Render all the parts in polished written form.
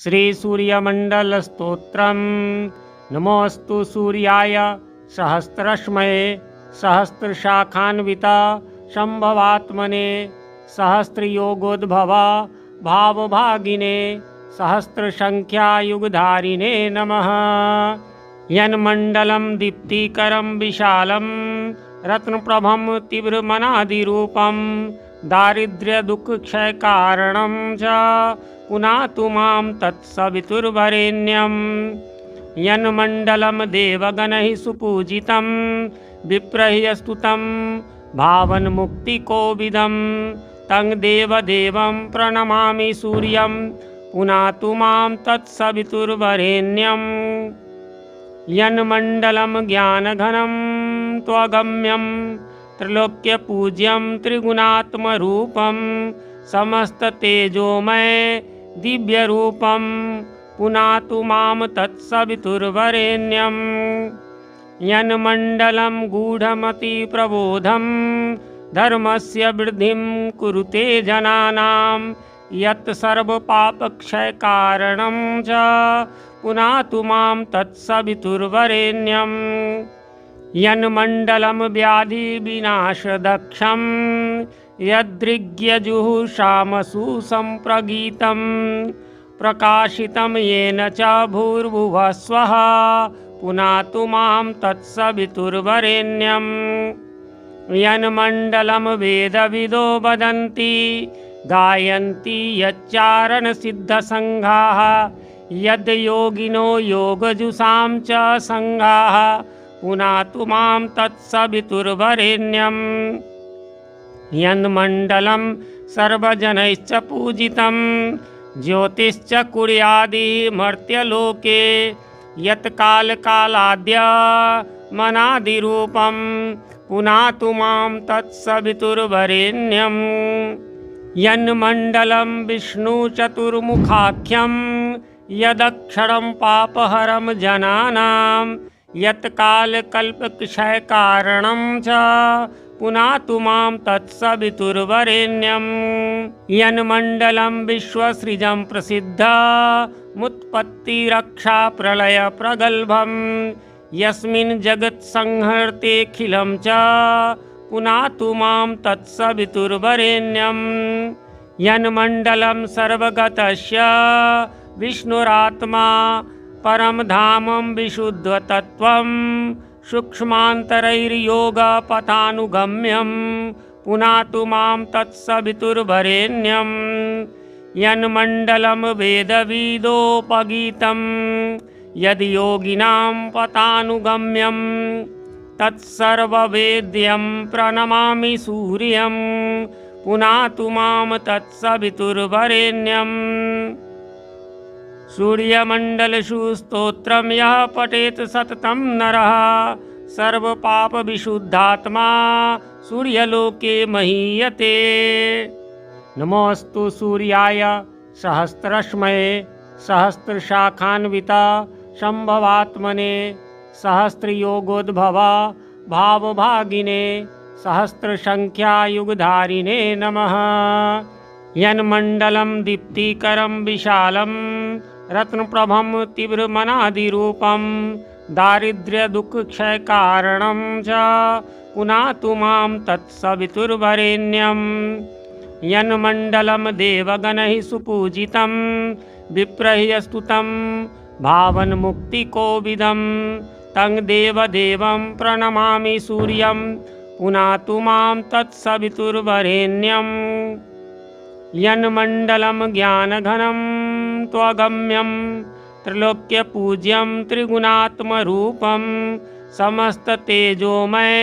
श्रीसूर्यमण्डलस्तोत्रम्। नमोऽस्तु सूर्याय सहस्रश्मये सहस्रशाखान्विता शम्भवात्मने सहस्रयोगोद्भवा भावभागिने सहस्रसङ्ख्यायुगधारिणे नमः। यन्मण्डलं दीप्तिकरं विशालं रत्नप्रभं तीव्रमनादिरूपं दारिद्र्यदुःखक्षयकारणं च पुनातु मां तत्सवितुर्वरेण्यं। यन्मण्डलं देवगणैः सुपूजितं विप्रैः स्तुतं भावन्मुक्तिकोविदं तं देवदेवं प्रणमामि सूर्यं पुनातु मां तत्सवितुर्वरेण्यं। यन्मण्डलं ज्ञानघनं त्वगम्यं त्रैलोक्यपूज्यं त्रिगुणात्मरूपं समस्ततेजोमय दिव्यरूपं पुनातु मां तत्सवितुर्वरेण्यं। यन्मण्डलं गूढमतिप्रबोधं धर्मस्य वृद्धिं कुरुते जनानां यत् सर्वपापक्षयकारणं च पुनातु मां तत्सवितुर्वरेण्यं। यन्मण्डलं व्याधिविनाशदक्षं यदृग्यजुःशामसु सम्प्रगीतं प्रकाशितं येन च भूर्भुवः स्वः पुनातु मां तत्सवितुर्वरेण्यं। यन्मण्डलं वेदविदो वदन्ति गायन्ति यच्चारणसिद्धसङ्घाः यद्योगिनो योगजुषां च सङ्घाः पुनातु मां तत्सवितुर्वरेण्यं। यन्मण्डलं सर्वजनैश्च पूजितं ज्योतिश्च कुर्यादिमर्त्यलोके यत्कालकालाद्यमनादिरूपं पुनातु मां तत्सवितुर्वरेण्यं। यन्मण्डलं विष्णुचतुर्मुखाख्यं यदक्षरं पापहरं जनानां यत्कालकल्पक्षयकारणं च पुनातु मां तत्सवितुर्वरेण्यं। यन्मण्डलं विश्वसृजं प्रसिद्धमुत्पत्तिरक्षाप्रलयप्रगल्भं यस्मिन् जगत्संहर्तेऽखिलं च पुनातु मां तत्सवितुर्वरेण्यं। यन्मण्डलं सर्वगतस्य विष्णुरात्मा परमधामं विशुद्धतत्त्वं सूक्ष्मान्तरैर्योगपथानुगम्यं पुनातु मां तत्सवितुर्वरेण्यं। यन्मण्डलं वेदविदोपगीतं यद्योगिनां पथानुगम्यं तत्सर्ववेद्यं प्रणमामि सूर्यं पुनातु मां तत्सवितुर्वरेण्यं। सूर्यमण्डलेषु स्तोत्रं यः पठेत् सततं नरः सर्वपापविशुद्धात्मा सूर्यलोके महीयते। नमोऽस्तु सूर्याय सहस्रश्मये सहस्रशाखान्विता शम्भवात्मने सहस्रयोगोद्भवा भावभागिने सहस्रसङ्ख्यायुगधारिणे नमः। यन्मण्डलं दीप्तिकरं विशालं रत्नप्रभं तीव्रमनादिरूपं दारिद्र्यदुःखक्षयकारणं च पुनातु मां तत्सवितुर्वरेण्यं। यन्मण्डलं देवगणैः सुपूजितं विप्रैः स्तुतं भावन्मुक्तिकोविदं तं देवदेवं प्रणमामि सूर्यं पुनातु मां तत्सवितुर्वरेण्यं। यन्मण्डलं ज्ञानघनं त्वगम्यं त्रैलोक्यपूज्यं त्रिगुणात्मरूपं समस्ततेजोमय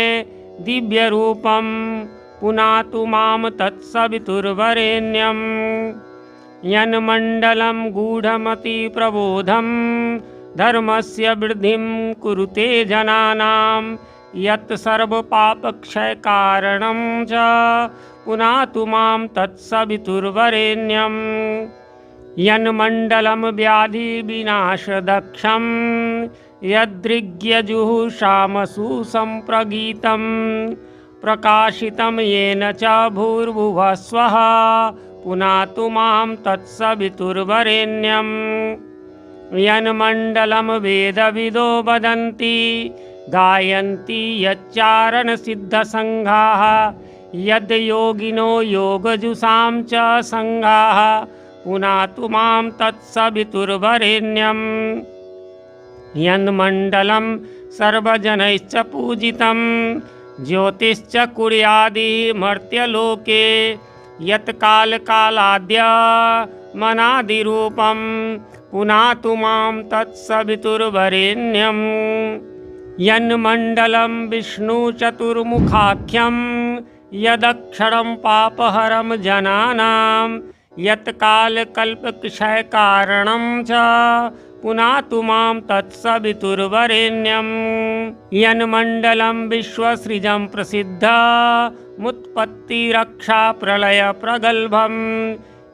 दिव्यरूपं पुनातु मां तत्सवितुर्वरेण्यं। यन्मण्डलं गूढमतिप्रबोधं धर्मस्य वृद्धिं कुरुते जनानां यत् सर्वपापक्षयकारणं च पुनातु मां तत्सवितुर्वरेण्यं। यन्मण्डलं व्याधिविनाशदक्षं यदृग्यजुःशामसु सम्प्रगीतं प्रकाशितं येन च भूर्भुवः स्वः पुनातु मां तत्सवितुर्वरेण्यम् यन्मण्डलं वेदविदो वदन्ति गायन्ति यच्चारणसिद्धसङ्घाः यद्योगिनो योगजुषां च सङ्घाः पुनातु मां तत्सवितुर्वरेण्यम् यन्मण्डलं सर्वजनैश्च पूजितं ज्योतिश्च कुर्यादिः मर्त्यलोके यत्कालकालाद्य मनादिरूपं पुनातु मां तत्सवितुर्वरेण्यम् यन्मण्डलं विष्णुचतुर्मुखाख्यं यदक्षरं पापहरं जनानां यत्कालकल्पक्षयकारणं च पुनातु मां तत्सवितुर्वरेण्यम् यन्मण्डलं विश्वसृजं प्रसिद्धमुत्पत्तिरक्षाप्रलयप्रगल्भं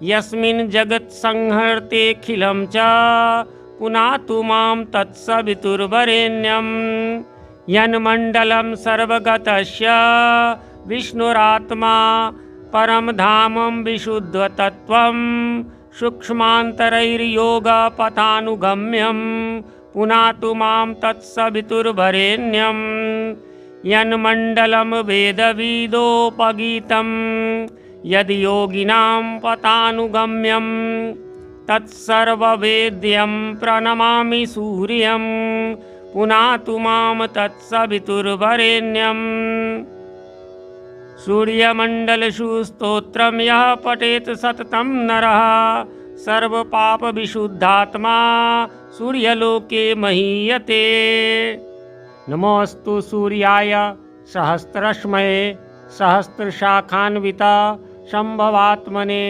यस्मिन् जगत्संहर्तेऽखिलं च पुनातु मां तत्सवितुर्वरेण्यम् यन्मण्डलं सर्वगतस्य विष्णुरात्मा परं धामं विशुद्धतत्त्वं सूक्ष्मान्तरैर्योगपथानुगम्यं पुनातु मां तत्सवितुर्वरेण्यम् यन्मण्डलं वेदविदोपगीतं यद्योगिनां पथानुगम्यं तत्सर्ववेद्यं प्रणमामि सूर्यं पुनातु मां तत्सवितुर्वरेण्यम् सूर्यमण्डलषु स्तोत्रं यः पठेत् सततं नरः सर्वपापविशुद्धात्मा सूर्यलोके महीयते। नमोऽस्तु सूर्याय सहस्रश्मये सहस्रशाखान्विता शम्भवात्मने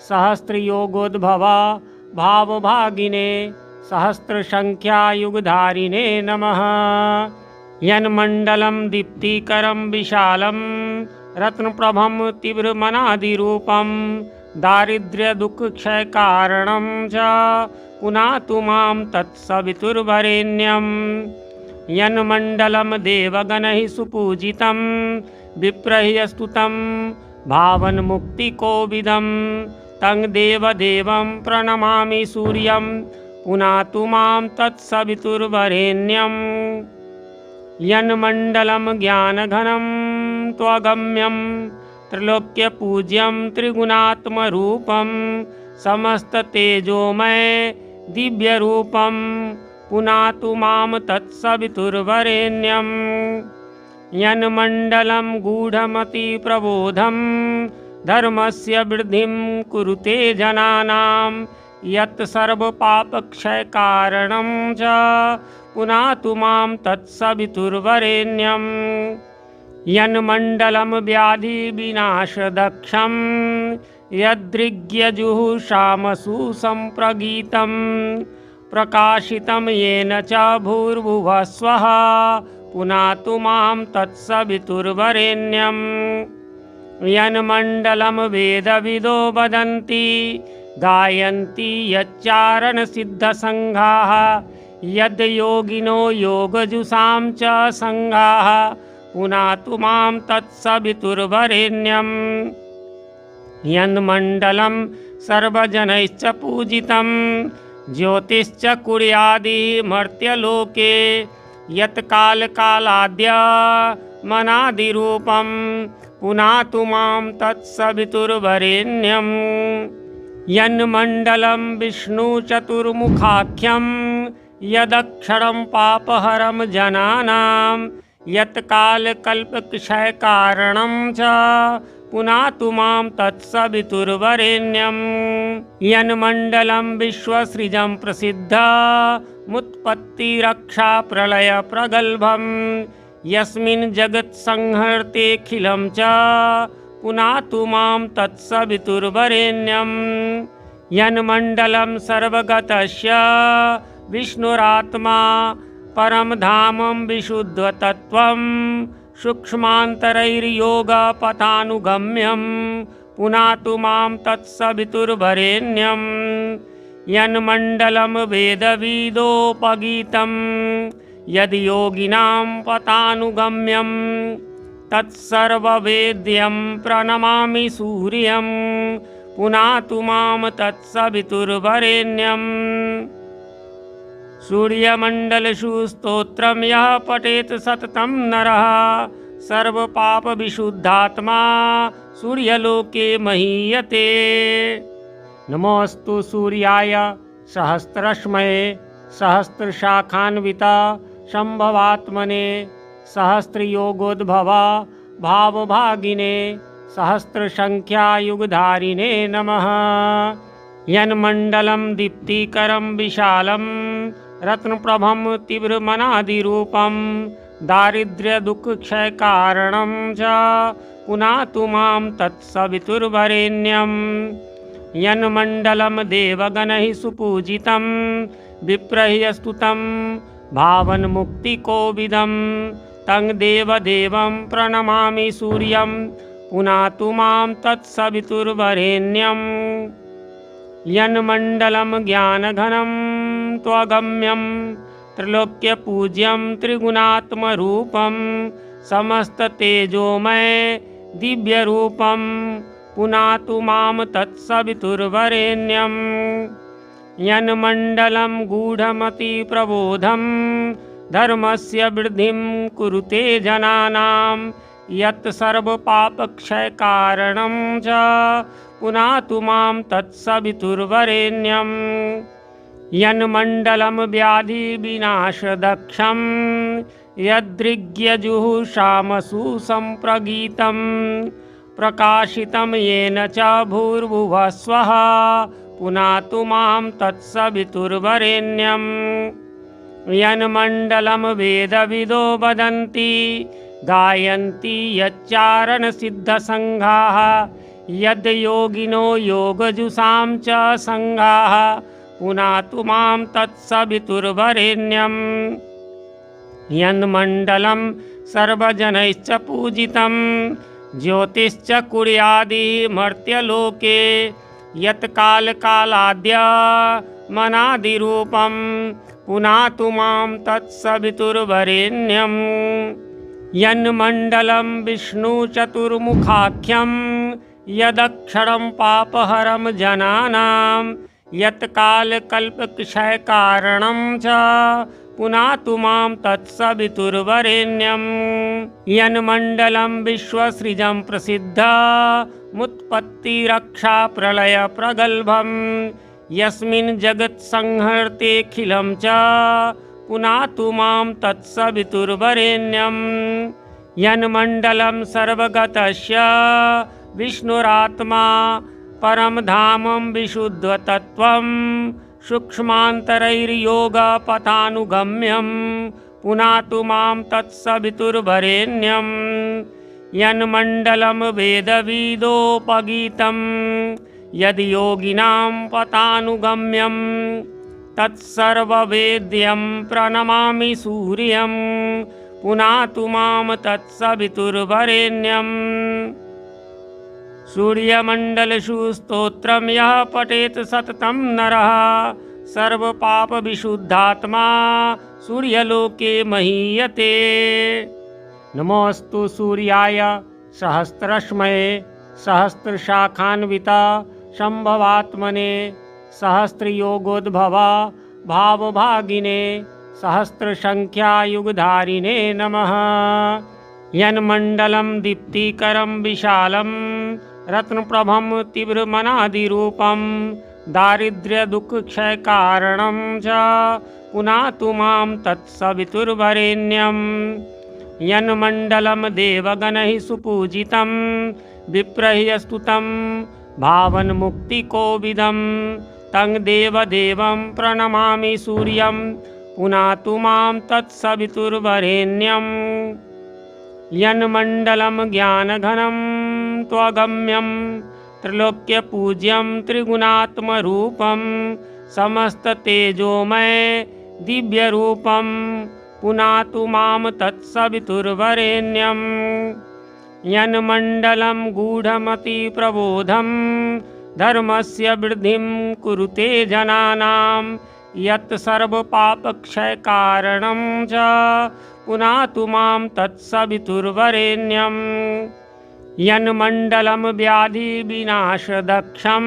सहस्रयोगोद्भवा भावभागिने सहस्रसङ्ख्यायुगधारिणे नमः। यन्मण्डलं दीप्तिकरं विशालं रत्नप्रभं तीव्रमनादिरूपं दारिद्र्यदुःखक्षयकारणं च पुनातु मां तत्सवितुर्वरेण्यम् यन्मण्डलं देवगणैः सुपूजितं विप्रैः स्तुतं भावन्मुक्तिकोविदं तं देवदेवं प्रणमामि सूर्यं पुनातु मां तत्सवितुर्वरेण्यम् यन्मण्डलं ज्ञानघनं त्वगम्यं त्रैलोक्यपूज्यं त्रिगुणात्मरूपं समस्ततेजोमय दिव्यरूपं पुनातु मां तत्सवितुर्वरेण्यम् यन्मण्डलं गूढमतिप्रबोधं धर्मस्य वृद्धिं कुरुते जनानां यत् सर्वपापक्षयकारणं च पुनातु मां तत्सवितुर्वरेण्यम् यन्मण्डलं व्याधिविनाशदक्षं यदृग्यजुःषामसु सम्प्रगीतं प्रकाशितं येन च भूर्भुवः स्वः पुनातु मां तत्सवितुर्वरेण्यम् यन्मण्डलं वेदविदो वदन्ति गायन्ति यच्चारणसिद्धसङ्घाः यद्योगिनो योगजुषां च सङ्घाः पुनातु मां तत्सवितुर्वरेण्यम् यन्मण्डलं सर्वजनैश्च पूजितं ज्योतिश्च कुर्यादिः मर्त्यलोके यत्कालकालाद्य मनादिरूपं पुनातु मां तत्सवितुर्वरेण्यम् यन्मण्डलं विष्णुचतुर्मुखाख्यं यदक्षरं पापहरं जनानां यत्कालकल्पक्षयकारणं च पुनातु मां तत्सवितुर्वरेण्यम् यन्मण्डलं विश्वसृजं प्रसिद्धमुत्पत्तिरक्षाप्रलयप्रगल्भं यस्मिन् जगत्संहर्तेऽखिलं च पुनातु मां तत्सवितुर्वरेण्यम् यन्मण्डलं सर्वगतस्य विष्णुरात्मा परं धामं विशुद्धतत्त्वं सूक्ष्मान्तरैर्योगपथानुगम्यं पुनातु मां तत्सवितुर्वरेण्यम् यन्मण्डलं वेदविदोपगीतं यद्योगिनां पथानुगम्यं तत्सर्ववेद्यं प्रणमामि सूर्यं पुनातु मां तत्सवितुर्वरेण्यम्। सूर्यमण्डलेषु स्तोत्रं यः पठेत् सततं नरः सर्वपापविशुद्धात्मा सूर्यलोके महीयते। नमोऽस्तु सूर्याय सहस्रश्मये सहस्रशाखान्विता शम्भवात्मने सहस्रयोगोद्भवा भावभागिने सहस्रसङ्ख्यायुगधारिणे नमः। यन्मण्डलं दीप्तिकरं विशालं रत्नप्रभं तीव्रमनादिरूपं दारिद्र्यदुःखक्षयकारणं च पुनातु मां तत्सवितुर्वरेण्यम्। यन्मण्डलं देवगणैः सुपूजितं विप्रैः स्तुतं भावन्मुक्तिकोविदं तं देवदेवं प्रणमामि सूर्यं पुनातु मां तत्सवितुर्वरेण्यम्। यन्मण्डलं ज्ञानघनं त्वगम्यं त्रैलोक्यपूज्यं त्रिगुणात्मरूपं समस्ततेजोमय दिव्यरूपं पुनातु मां तत्सवितुर्वरेण्यम्। यन्मण्डलं गूढमतिप्रबोधं धर्मस्य वृद्धिं कुरुते जनानां यत् सर्वपापक्षयकारणं च पुनातु मां तत्सवितुर्वरेण्यम्। यन्मण्डलं व्याधिविनाशदक्षं यदृग्यजुःशामसु सम्प्रगीतं प्रकाशितं येन च भूर्भुवः स्वः पुनातु मां तत्सवितुर्वरेण्यम्। यन्मण्डलं वेदविदो वदन्ति गायन्ति यच्चारणसिद्धसङ्घाः यद्योगिनो योगजुषां च सङ्घाः पुनातु मां तत्सवितुर्वरेण्यम्। यन्मण्डलं सर्वजनैश्च पूजितं ज्योतिश्च कुर्यादिः मर्त्यलोके यत्कालकालाद्यमनादिरूपं पुनातु मां तत्सवितुर्वरेण्यम्। यन्मण्डलं विष्णुचतुर्मुखाख्यं यदक्षरं पापहरं जनानां यत्कालकल्पक्षयकारणं च पुनातु मां तत्सवितुर्वरेण्यम्। यन्मण्डलं विश्वसृजं प्रसिद्धमुत्पत्तिरक्षाप्रलयप्रगल्भं यस्मिन् जगत्संहर्तेऽखिलं च पुनातु मां तत्सवितुर्वरेण्यम्। यन्मण्डलं सर्वगतस्य विष्णुरात्मा परमधामं विशुद्धतत्त्वं सूक्ष्मान्तरैर्योगपथानुगम्यं पुनातु मां तत्सवितुर्वरेण्यम्। यन्मण्डलं वेदविदोपगीतं यद्योगिनां पथानुगम्यं तत्सर्ववेद्यं प्रणमामि सूर्यं पुनातु मां तत्सवितुर्वरेण्यम्। सूर्यमण्डलेषु स्तोत्रं यः पठेत् सततं नरः सर्वपापविशुद्धात्मा सूर्यलोके महीयते। नमोऽस्तु सूर्याय सहस्रश्मये सहस्रशाखान्विता शम्भवात्मने सहस्रयोगोद्भवा भावभागिने सहस्रसङ्ख्यायुगधारिणे नमः। यन्मण्डलं दीप्तिकरं विशालं रत्नप्रभं तीव्रमनादिरूपं दारिद्र्यदुःखक्षयकारणं च पुनातु मां तत्सवितुर्वरेण्यम्। यन्मण्डलं देवगणैः सुपूजितं विप्रैः स्तुतं भावन्मुक्तिकोविदं तं देवदेवं प्रणमामि सूर्यं पुनातु मां तत्सवितुर्वरेण्यम्। यन्मण्डलं ज्ञानघनं त्वगम्यं त्रैलोक्यपूज्यं त्रिगुणात्मरूपं समस्ततेजोमय दिव्यरूपं पुनातु मां तत्सवितुर्वरेण्यम्। यन्मण्डलं गूढमतिप्रबोधं धर्मस्य वृद्धिं कुरुते जनानां यत् सर्वपापक्षयकारणं च पुनातु मां तत्सवितुर्वरेण्यम्। यन्मण्डलं व्याधिविनाशदक्षं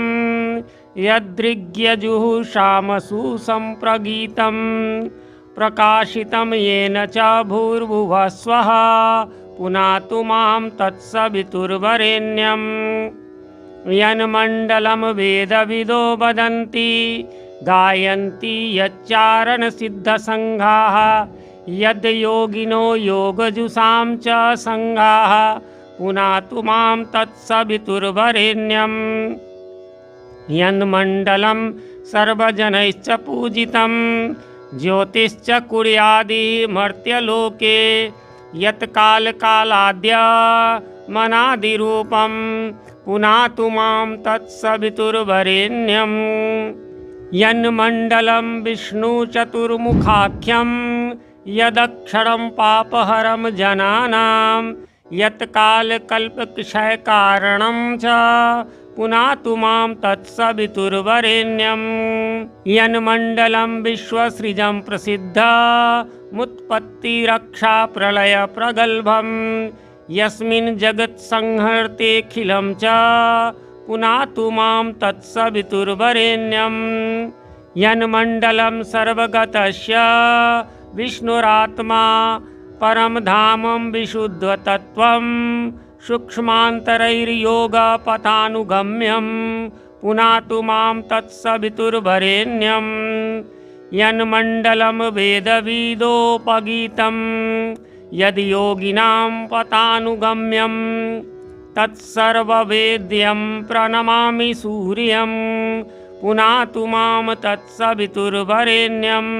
यदृग्यजुःषामसु सम्प्रगीतं प्रकाशितं येन च भूर्भुवः स्वः पुनातु मां तत्सवितुर्वरेण्यम् यन्मण्डलं वेदविदो वदन्ति गायन्ति यच्चारणसिद्धसङ्घाः यद्योगिनो योगजुषां च सङ्घाः पुनातु मां तत्सवितुर्वरेण्यम् यन्मण्डलं सर्वजनैश्च पूजितं ज्योतिश्च कुर्यादिः मर्त्यलोके यत्कालकालाद्य मनादिरूपं पुनातु मां तत्सवितुर्वरेण्यम् यन्मण्डलं विष्णुचतुर्मुखाख्यं यदक्षरं पापहरं जनानां यत्कालकल्पक्षयकारणं च पुनातु मां तत्सवितुर्वरेण्यम् यन्मण्डलं विश्वसृजं प्रसिद्धमुत्पत्तिरक्षाप्रलयप्रगल्भं यस्मिन् जगत्संहर्तेऽखिलं च पुनातु मां तत्सवितुर्वरेण्यम् यन्मण्डलं सर्वगतस्य विष्णुरात्मा परं धामं विशुद्धतत्त्वं सूक्ष्मान्तरैर्योगपथानुगम्यं पुनातु मां तत्सवितुर्वरेण्यम् यन्मण्डलं वेदविदोपगीतं यद्योगिनां पथानुगम्यं तत्सर्ववेद्यं प्रणमामि सूर्यं पुनातु मां तत्सवितुर्वरेण्यम्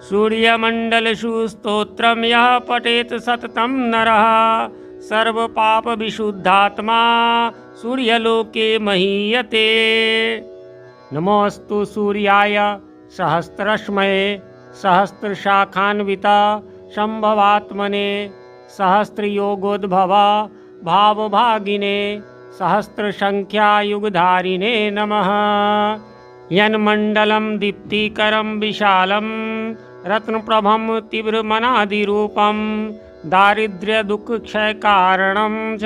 सूर्यमण्डलषु स्तोत्रं यः पठेत् सततं नरः सर्वपापविशुद्धात्मा सूर्यलोके महीयते। नमोऽस्तु सूर्याय सहस्रश्मये सहस्रशाखान्विता शम्भवात्मने सहस्रयोगोद्भवा भावभागिने सहस्रसङ्ख्यायुगधारिणे नमः। यन्मण्डलं दीप्तिकरं विशालं रत्नप्रभं तीव्रमनादिरूपं दारिद्र्यदुःखक्षयकारणं च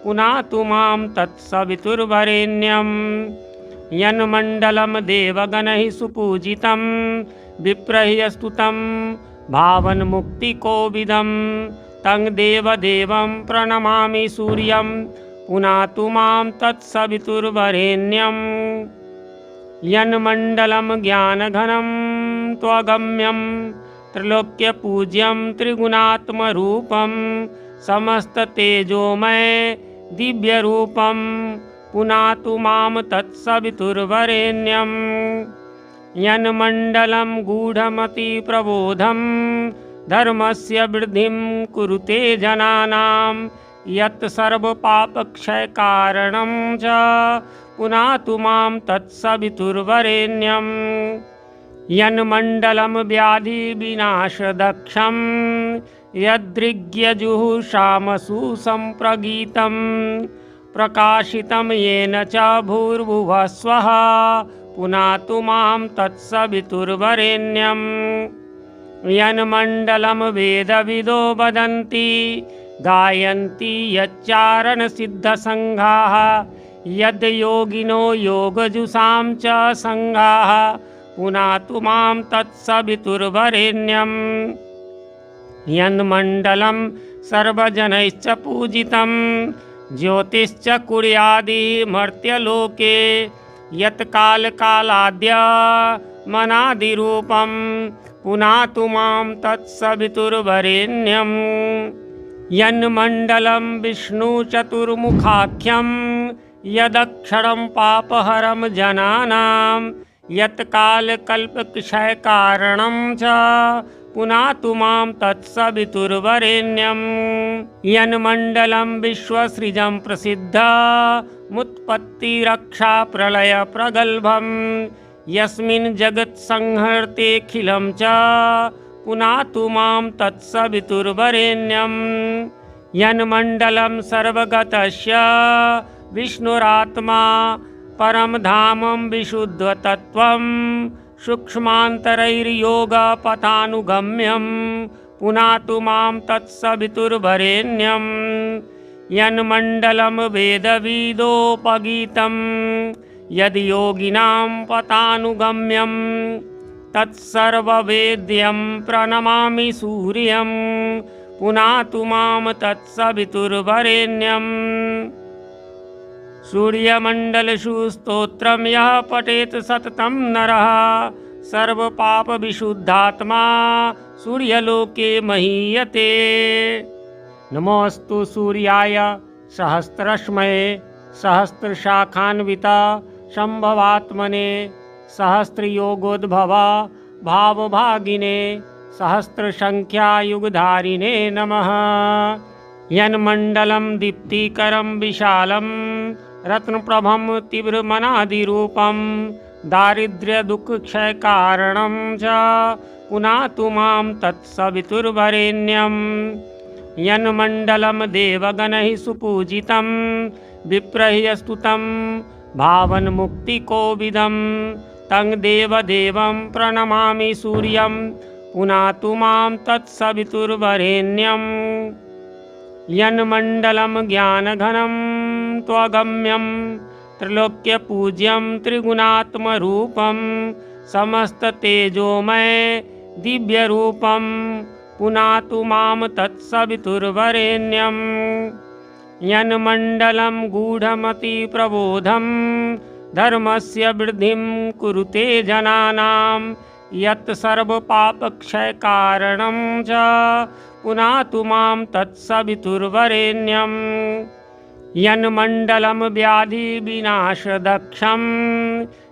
पुनातु मां तत्सवितुर्वरेण्यम् यन्मण्डलं देवगणैः सुपूजितं विप्रैः स्तुतं भावन्मुक्तिकोविदं तं देवदेवं प्रणमामि सूर्यं पुनातु मां तत्सवितुर्वरेण्यम् यन्मण्डलं ज्ञानघनं त्वगम्यं त्रैलोक्यपूज्यं त्रिगुणात्मरूपं समस्ततेजोमय दिव्यरूपं पुनातु मां तत्सवितुर्वरेण्यम् यन्मण्डलं गूढमतिप्रबोधं धर्मस्य वृद्धिं कुरुते जनानां यत् सर्वपापक्षयकारणं च पुनातु मां तत्सवितुर्वरेण्यम् यन्मण्डलं व्याधिविनाशदक्षं यदृग्यजुःषामसु सम्प्रगीतं प्रकाशितं येन च भूर्भुवः स्वः पुनातु मां तत्सवितुर्वरेण्यम् यन्मण्डलं वेदविदो वदन्ति गायन्ति यच्चारणसिद्धसङ्घाः यद्योगिनो योगजुषां च सङ्घाः पुनातु मां तत्सवितुर्वरेण्यम् यन्मण्डलं सर्वजनैश्च पूजितं ज्योतिश्च कुर्यादिः मर्त्यलोके यत्कालकालाद्य मनादिरूपं पुनातु मां तत्सवितुर्वरेण्यम् यन्मण्डलं विष्णुचतुर्मुखाख्यं यदक्षरं पापहरं जनानां यत्कालकल्पक्षयकारणं च पुनातु मां तत्सवितुर्वरेण्यम् यन्मण्डलं विश्वसृजं प्रसिद्धमुत्पत्तिरक्षाप्रलयप्रगल्भं यस्मिन् जगत्संहर्तेऽखिलं च पुनातु मां तत्सवितुर्वरेण्यम् यन्मण्डलं सर्वगतस्य विष्णुरात्मा परं धामं विशुद्धतत्त्वं सूक्ष्मान्तरैर्योगपथानुगम्यं पुनातु मां तत्सवितुर्वरेण्यं यन्मण्डलं वेदविदोपगीतं यदि योगिनां पतानुगम्यं तत्सर्ववेद्यं प्रणमामि सूर्यं पुनातु मां तत्सवितुर्वरेण्यम्। सूर्यमण्डलषु स्तोत्रं यः पठेत् सततं नरः सर्वपापविशुद्धात्मा सूर्यलोके महीयते। नमोऽस्तु सूर्याय सहस्रश्मये सहस्रशाखान्विता शम्भवात्मने सहस्रयोगोद्भवा भावभागिने सहस्रसङ्ख्यायुगधारिणे नमः। यन्मण्डलं दीप्तिकरं विशालं रत्नप्रभं तीव्रमनादिरूपं दारिद्र्यदुःखक्षयकारणं च पुनातु मां तत्सवितुर्वरेण्यं। यन्मण्डलं देवगणैः सुपूजितं विप्रैः स्तुतं भावन्मुक्तिकोविदं तं देवदेवं प्रणमामि सूर्यं पुनातु मां तत्सवितुर्वरेण्यम्। यन्मण्डलं ज्ञानघनं त्वगम्यं त्रैलोक्यपूज्यं त्रिगुणात्मरूपं समस्ततेजोमय दिव्यरूपं पुनातु मां तत्सवितुर्वरेण्यं। यन्मण्डलं गूढमतिप्रबोधं धर्मस्य वृद्धिं कुरुते जनानां यत् सर्वपापक्षयकारणं च पुनातु मां तत्सवितुर्वरेण्यम्। यन्मण्डलं व्याधिविनाशदक्षं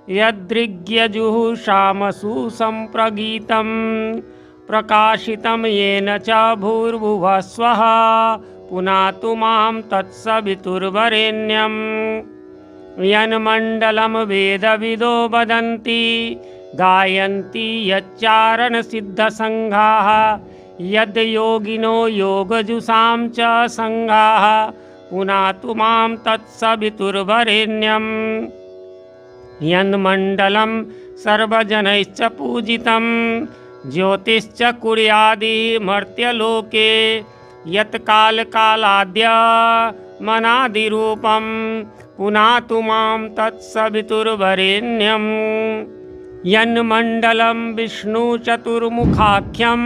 यदृग्यजुःशामसु सम्प्रगीतं प्रकाशितं येन च भूर्भुवः स्वः पुनातु मां तत्सवितुर्वरेण्यम्। यन्मण्डलं वेदविदो वदन्ति गायन्ति यच्चारणसिद्धसङ्घाः यद्योगिनो योगजुषां च सङ्घाः पुनातु मां तत्सवितुर्वरेण्यम्। यन्मण्डलं सर्वजनैश्च पूजितं ज्योतिश्च कुर्यादिमर्त्यलोके यत्कालकालाद्यमनादिरूपं पुनातु मां तत्सवितुर्वरेण्यम्। यन्मण्डलं विष्णुचतुर्मुखाख्यं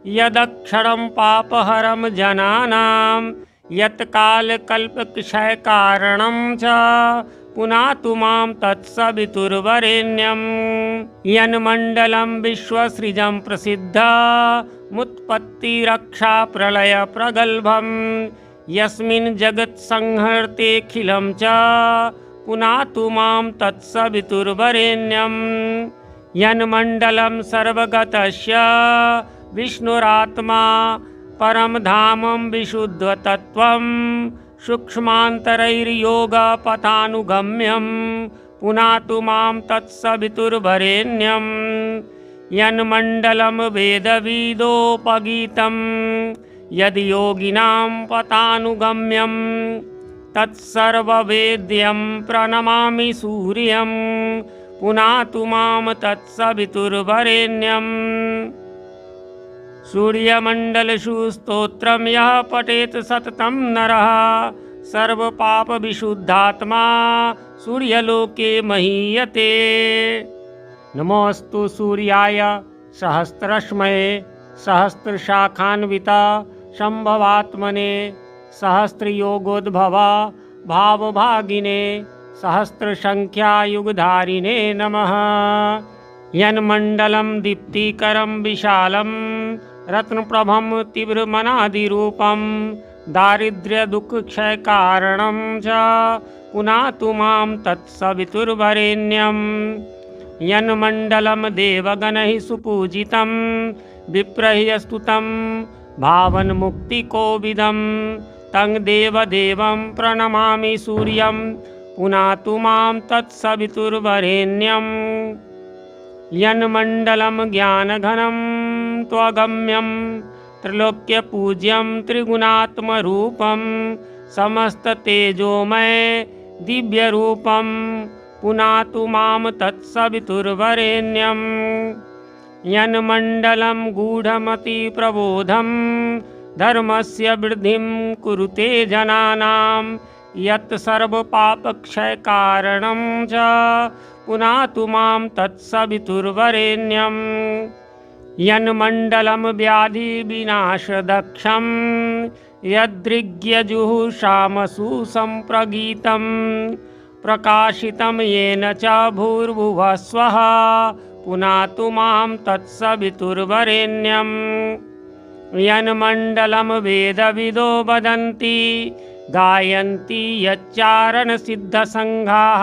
यदक्षरं पापहरं जनानां यत्कालकल्पक्षयकारणं च पुनातु मां तत्सवितुर्वरेण्यम्। यन्मण्डलं विश्वसृजं प्रसिद्धमुत्पत्तिरक्षाप्रलयप्रगल्भं यस्मिन् जगत्संहर्तेऽखिलं च पुनातु मां तत्सवितुर्वरेण्यम्। यन्मण्डलं सर्वगतस्य विष्णुरात्मा परमधामं विशुद्धतत्त्वं सूक्ष्मान्तरैर्योगपथानुगम्यं पुनातु मां तत्सवितुर्वरेण्यम्। यन्मण्डलं वेदविदोपगीतं यदि योगिनां पथानुगम्यं तत्सर्ववेद्यं प्रणमामि सूर्यं पुनातु मां तत्सवितुर्वरेण्यम्। सूर्यमण्डलषु स्तोत्रं यः पठेत् सततं नरः सर्वपापविशुद्धात्मा सूर्यलोके महीयते। नमोऽस्तु सूर्याय सहस्रश्मये सहस्रशाखान्विता शम्भवात्मने सहस्रयोगोद्भवा भावभागिने सहस्रसङ्ख्यायुगधारिणे नमः। यन्मण्डलं दीप्तिकरं विशालं रत्नप्रभं तीव्रमनादिरूपं दारिद्र्यदुःखक्षयकारणं च पुनातु मां तत्सवितुर्वरेण्यम्। यन्मण्डलं देवगणैः सुपूजितं विप्रैः स्तुतं भावन्मुक्तिकोविदं तं देवदेवं प्रणमामि सूर्यं पुनातु मां तत्सवितुर्वरेण्यम्। यन्मण्डलं ज्ञानघनं त्वगम्यं त्रैलोक्यपूज्यं त्रिगुणात्मरूपं समस्ततेजोमय दिव्यरूपं पुनातु मां तत्सवितुर्वरेण्यम्। यन्मण्डलं गूढमति प्रबोधं धर्मस्य वृद्धिं कुरुते जनानां यत् सर्वपापक्षयकारणं च पुनातु मां तत्सवितुर्वरेण्यम् यन्मण्डलं व्याधिविनाशदक्षं यदृग्यजुःषामसु सम्प्रगीतं प्रकाशितं येन च भूर्भुवः स्वः पुनातु मां तत्सवितुर्वरेण्यम् यन्मण्डलं वेदविदो वदन्ति गायन्ति यच्चारणसिद्धसङ्घाः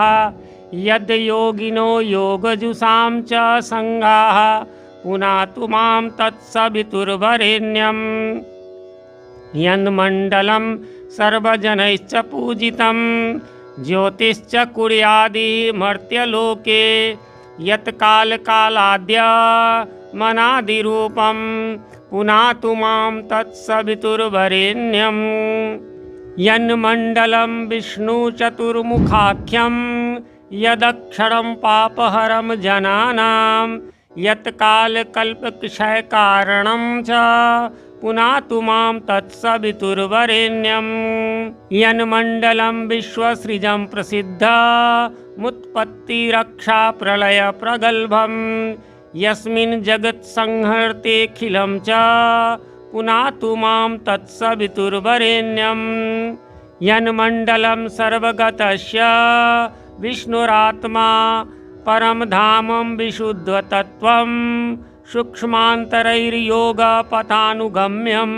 यद्योगिनो योगजुषां च सङ्घाः पुनातु मां तत्सवितुर्वरेण्यम् यन्मण्डलं सर्वजनैश्च पूजितं ज्योतिश्च कुर्यादिः मर्त्यलोके यत्कालकालाद्यमनादिरूपं पुनातु मां तत्सवितुर्वरेण्यम् यन्मण्डलं विष्णुचतुर्मुखाख्यं यदक्षरं पापहरं जनानां यत्कालकल्पक्षयकारणं च पुनातु मां तत्सवितुर्वरेण्यम् यन्मण्डलं विश्वसृजं प्रसिद्धमुत्पत्तिरक्षाप्रलयप्रगल्भं यस्मिन् जगत्संहर्तेऽखिलं च पुनातु मां तत्सवितुर्वरेण्यम् यन्मण्डलं सर्वगतस्य विष्णुरात्मा परं धामं विशुद्धतत्त्वं सूक्ष्मान्तरैर्योगपथानुगम्यं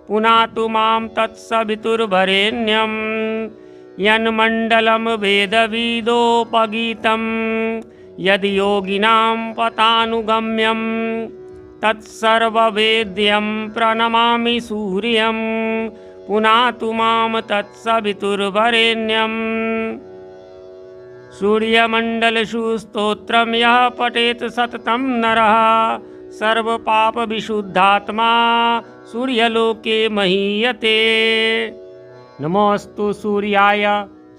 पुनातु मां तत्सवितुर्वरेण्यम् यन्मण्डलं वेदविदोपगीतं यद्योगिनां पथानुगम्यं तत्सर्ववेद्यं प्रणमामि सूर्यं पुनातु मां तत्सवितुर्वरेण्यम् सूर्यमण्डलषु स्तोत्रं यः पठेत् सततं नरः सर्वपापविशुद्धात्मा सूर्यलोके महीयते। नमोऽस्तु सूर्याय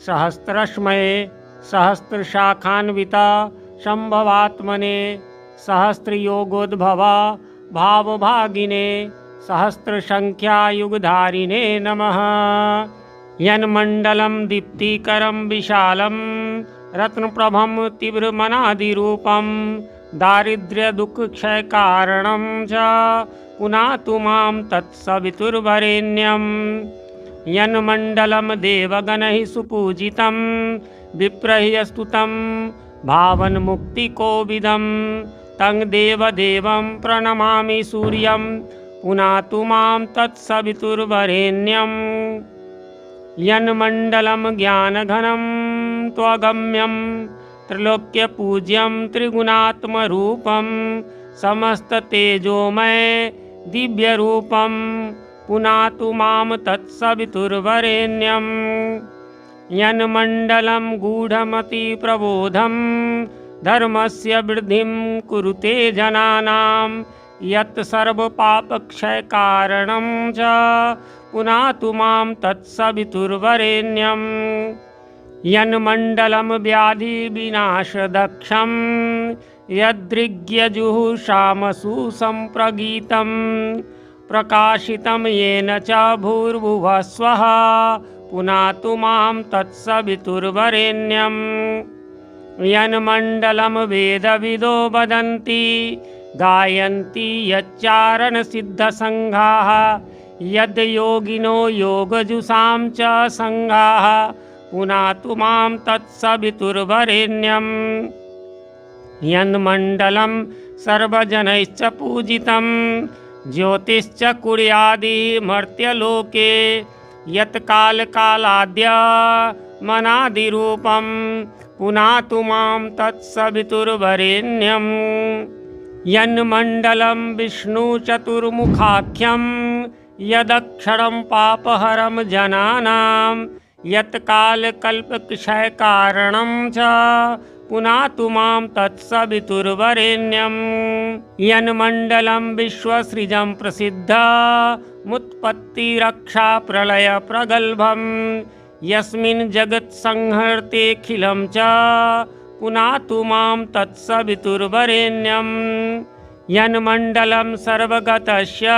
सहस्रश्मये सहस्रशाखान्विता शम्भवात्मने सहस्रयोगोद्भवा भावभागिने सहस्रसङ्ख्यायुगधारिणे नमः। यन्मण्डलं दीप्तिकरं विशालं रत्नप्रभं तीव्रमनादिरूपं दारिद्र्यदुःखक्षयकारणं च पुनातु मां तत्सवितुर्वरेण्यम् यन्मण्डलं देवगणैः सुपूजितं विप्रैः स्तुतं भावन्मुक्तिकोविदं तं देवदेवं प्रणमामि सूर्यं पुनातु मां तत्सवितुर्वरेण्यम् यन्मण्डलं ज्ञानघनं त्वगम्यं त्रैलोक्यपूज्यं त्रिगुणात्मरूपं समस्ततेजोमय दिव्यरूपं पुनातु मां तत्सवितुर्वरेण्यम् यन्मण्डलं गूढमतिप्रबोधं धर्मस्य वृद्धिं कुरुते जनानां यत् सर्वपापक्षयकारणं च पुनातु मां तत्सवितुर्वरेण्यम् यन्मण्डलं व्याधिविनाशदक्षं यदृग्यजुःषामसु सम्प्रगीतं प्रकाशितं येन च भूर्भुवः स्वः पुनातु मां तत्सवितुर्वरेण्यम् यन्मण्डलं वेदविदो वदन्ति गायन्ति यच्चारणसिद्धसङ्घाः यद्योगिनो योगजुषां च सङ्घाः पुनातु मां तत्सवितुर्वरेण्यम् यन्मण्डलं सर्वजनैश्च पूजितं ज्योतिश्च कुर्यादिः मर्त्यलोके यत्कालकालाद्यमनादिरूपं पुनातु मां तत्सवितुर्वरेण्यम् यन्मण्डलं विष्णुचतुर्मुखाख्यं यदक्षरं पापहरं जनानां यत्कालकल्पक्षयकारणं च पुनातु मां तत्सवितुर्वरेण्यम् यन्मण्डलं विश्वसृजं प्रसिद्धमुत्पत्तिरक्षाप्रलयप्रगल्भं यस्मिन् जगत्संहर्तेऽखिलं च पुनातु मां तत्सवितुर्वरेण्यम् यन्मण्डलं सर्वगतस्य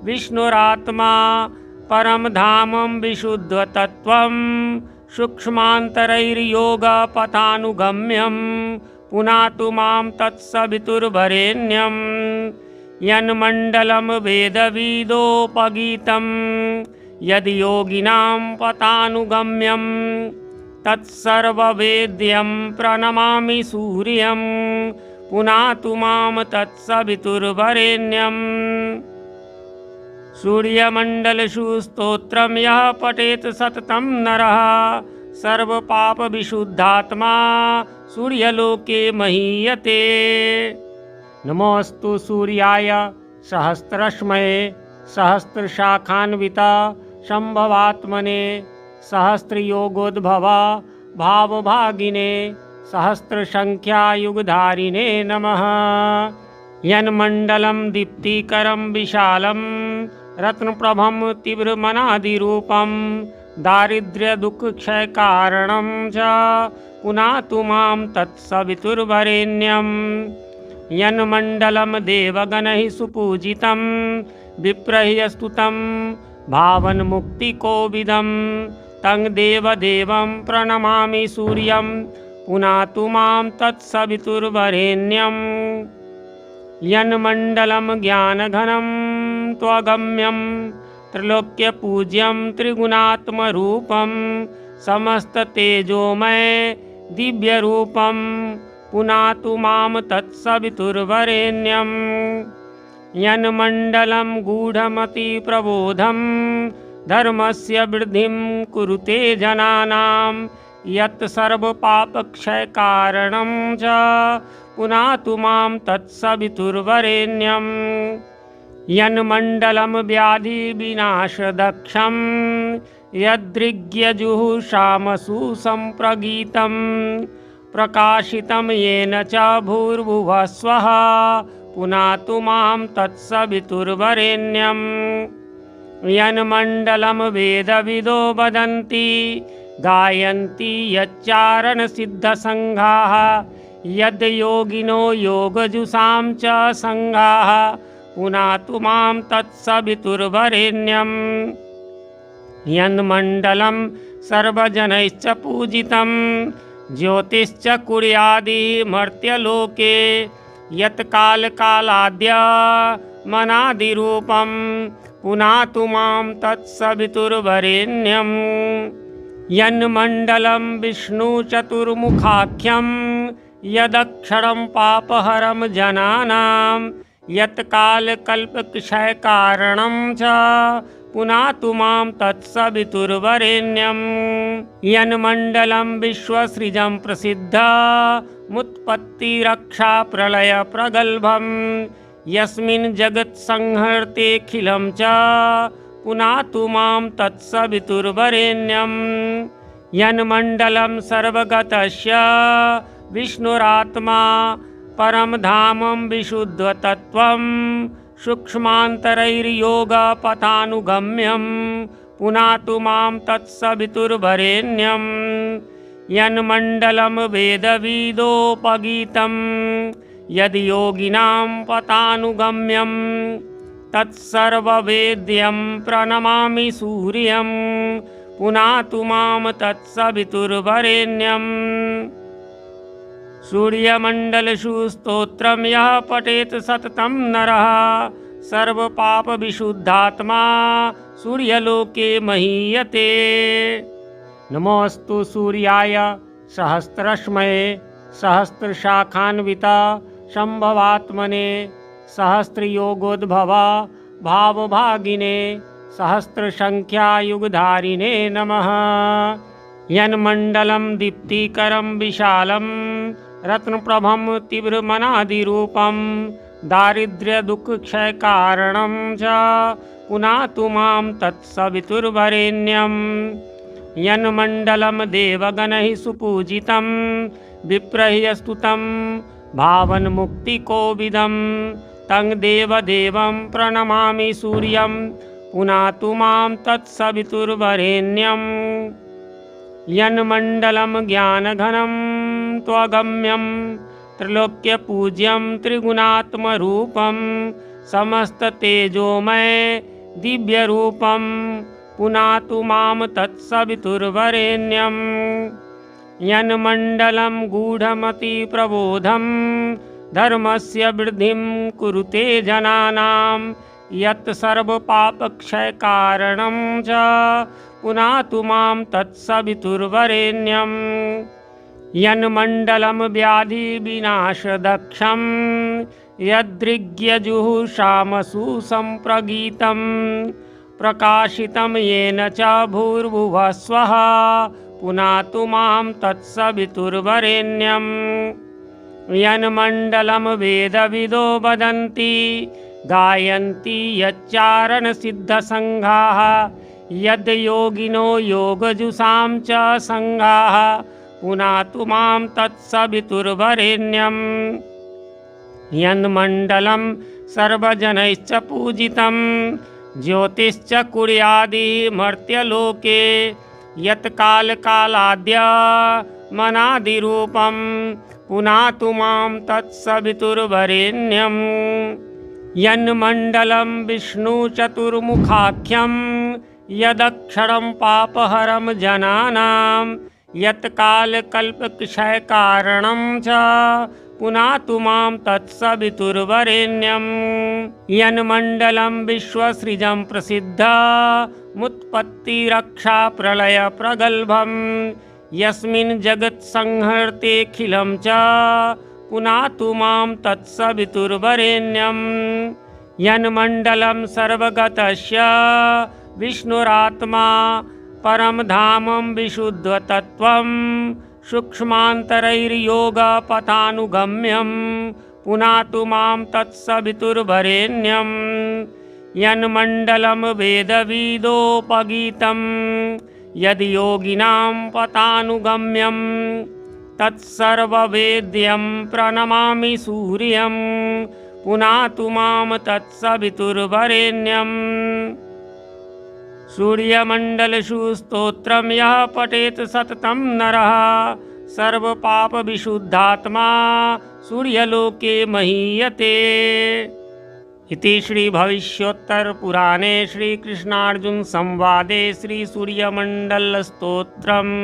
विष्णुरात्मा परं धामं विशुद्धतत्त्वं सूक्ष्मान्तरैर्योगपथानुगम्यं पुनातु मां तत्सवितुर्वरेण्यं यन्मण्डलं वेदविदोपगीतं यदि योगिनां पथानुगम्यं तत्सर्ववेद्यं प्रणमामि सूर्यं पुनातु मां तत्सवितुर्वरेण्यं सूर्यमण्डलषु स्तोत्रं यः पठेत् सततं नरः सर्वपापविशुद्धात्मा सूर्यलोके महीयते। नमोऽस्तु सूर्याय सहस्रश्मये सहस्रशाखान्विता शम्भवात्मने सहस्रयोगोद्भवा भावभागिने सहस्रसङ्ख्यायुगधारिणे नमः। यन्मण्डलं दीप्तिकरं विशालं रत्नप्रभं तीव्रमनादिरूपं दारिद्र्यदुःखक्षयकारणं च पुनातु मां तत्सवितुर्वरेण्यं यन्मण्डलं देवगणैः सुपूजितं विप्रैः स्तुतं भावन्मुक्तिकोविदं तं देवदेवं प्रणमामि सूर्यं पुनातु मां तत्सवितुर्वरेण्यं यन्मण्डलं ज्ञानघनं त्वगम्यं त्रैलोक्यपूज्यं त्रिगुणात्मरूपं समस्ततेजोमय दिव्यरूपं पुनातु मां तत्सवितुर्वरेण्यं यन्मण्डलं गूढमतिप्रबोधं धर्मस्य वृद्धिं कुरुते जनानां यत् सर्वपापक्षयकारणं च पुनातु मां तत्सवितुर्वरेण्यं यन्मण्डलं व्याधिविनाशदक्षं यदृग्यजुःषामसु सम्प्रगीतं प्रकाशितं येन च भूर्भुवस्वः पुनातु मां तत्सवितुर्वरेण्यं यन्मण्डलं वेदविदो वदन्ति गायन्ति यच्चारणसिद्धसङ्घाः यद्योगिनो योगजुषां च सङ्घाः पुनातु मां तत्सवितुर्वरेण्यं यन्मण्डलं सर्वजनैश्च पूजितं ज्योतिश्च कुर्यादिमर्त्यलोके यत्कालकालाद्यमनादिरूपं पुनातु मां तत्सवितुर्वरेण्यं यन्मण्डलं विष्णुचतुर्मुखाख्यं यदक्षरं पापहरं जनानां यत्कालकल्पक्षयकारणं च पुनातु मां तत्सवितुर्वरेण्यं यन्मण्डलं विश्वसृजं प्रसिद्धमुत्पत्तिरक्षाप्रलयप्रगल्भं यस्मिन् जगत्संहर्तेऽखिलं च पुनातु मां तत्सवितुर्वरेण्यं यन्मण्डलं सर्वगतस्य विष्णुरात्मा परं धामं विशुद्धतत्त्वं सूक्ष्मान्तरैर्योगपथानुगम्यं पुनातु मां तत्सवितुर्वरेण्यं यन्मण्डलं वेदविदोपगीतं यदि योगिनां पथानुगम्यं तत्सर्ववेद्यं प्रणमामि सूर्यं पुनातु मां तत्सवितुर्वरेण्यं सूर्यमण्डलषु स्तोत्रं यः पठेत् सततं नरः सर्वपापविशुद्धात्मा सूर्यलोके महीयते। नमोऽस्तु सूर्याय सहस्रश्मये सहस्रशाखान्विता शम्भवात्मने सहस्रयोगोद्भवा भावभागिने सहस्रसङ्ख्यायुगधारिणे नमः। यन्मण्डलं दीप्तिकरं विशालं रत्नप्रभं तीव्रमनादिरूपं दारिद्र्यदुःखक्षयकारणं च पुनातु मां तत्सवितुर्वरेण्यं यन्मण्डलं देवगणैः सुपूजितं विप्रैः स्तुतं भावन्मुक्तिकोविदं तं देवदेवं प्रणमामि सूर्यं पुनातु मां तत्सवितुर्वरेण्यं यन्मण्डलं ज्ञानघनं त्वगम्यं त्रैलोक्यपूज्यं त्रिगुणात्मरूपं समस्ततेजोमय दिव्यरूपं पुनातु मां तत्सवितुर्वरेण्यं यन्मण्डलं गूढमतिप्रबोधं धर्मस्य वृद्धिं कुरुते जनानां यत् सर्वपापक्षयकारणं च पुनातु मां तत्सवितुर्वरेण्यं यन्मण्डलं व्याधिविनाशदक्षं यदृग्यजुःषामसु सम्प्रगीतं प्रकाशितं येन च भूर्भुवः स्वः पुनातु मां तत्सवितुर्वरेण्यं यन्मण्डलं वेदविदो वदन्ति गायन्ति यच्चारणसिद्धसङ्घाः यद्योगिनो योगजुषां च सङ्घाः पुनातु मां तत्सवितुर्वरेण्यं यन्मण्डलं सर्वजनैश्च पूजितं ज्योतिश्च कुर्यादिः मर्त्यलोके यत्कालकालाद्यमनादिरूपं पुनातु मां तत्सवितुर्वरेण्यं यन्मण्डलं विष्णुचतुर्मुखाख्यं यदक्षरं पापहरं जनानां यत्कालकल्पक्षयकारणं च पुनातु मां तत्सवितुर्वरेण्यं यन्मण्डलं विश्वसृजं प्रसिद्धमुत्पत्तिरक्षाप्रलयप्रगल्भं यस्मिन् जगत्संहर्तेऽखिलं च पुनातु मां तत्सवितुर्वरेण्यं यन्मण्डलं सर्वगतस्य विष्णुरात्मा परमधामं विशुद्धतत्त्वं सूक्ष्मान्तरैर्योगपथानुगम्यं पुनातु मां तत्सवितुर्वरेण्यं यन्मण्डलं वेदविदोपगीतं यद्योगिनां पथानुगम्यं तत्सर्ववेद्यं प्रणमामि सूर्यं पुनातु मां तत्सवितुर्वरेण्यं सूर्यमण्डलेषु स्तोत्रं यः पठेत् सततं नरः सर्वपापविशुद्धात्मा सूर्यलोके महीयते। इति श्रीभविष्योत्तरपुराणे श्रीकृष्णार्जुनसंवादे श्रीसूर्यमण्डलस्तोत्रम्।